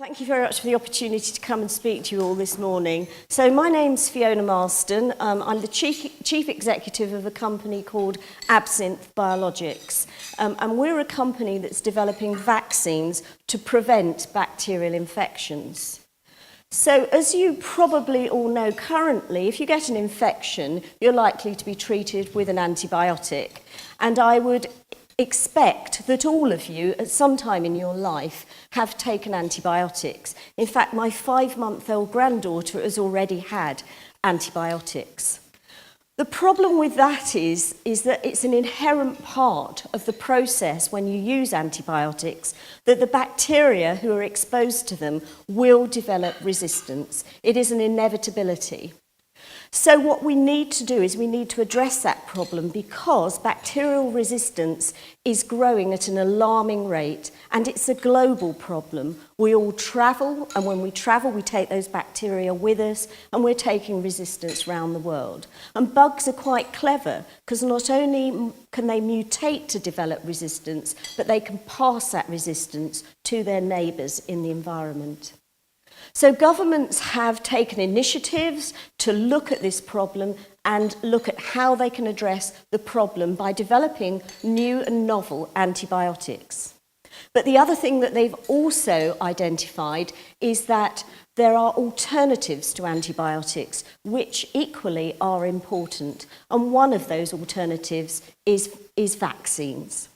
Thank you very much for the opportunity to come and speak to you all this morning. So my name's Fiona Marston. I'm the chief executive of a company called Absynth Biologics. And we're a company that's developing vaccines to prevent bacterial infections. So as you probably all know currently, if you get an infection, you're likely to be treated with an antibiotic. And I would expect that all of you at some time in your life have taken antibiotics. In fact, my 5-month-old granddaughter has already had antibiotics. The problem with that is that it's an inherent part of the process when you use antibiotics that the bacteria who are exposed to them will develop resistance. It is an inevitability. So what we need to do is we need to address that problem because bacterial resistance is growing at an alarming rate and it's a global problem. We all travel, and when we travel we take those bacteria with us, and we're taking resistance around the world. And bugs are quite clever because not only can they mutate to develop resistance, but they can pass that resistance to their neighbours in the environment. So governments have taken initiatives to look at this problem and look at how they can address the problem by developing new and novel antibiotics. But the other thing that they've also identified is that there are alternatives to antibiotics which equally are important. And one of those alternatives is vaccines.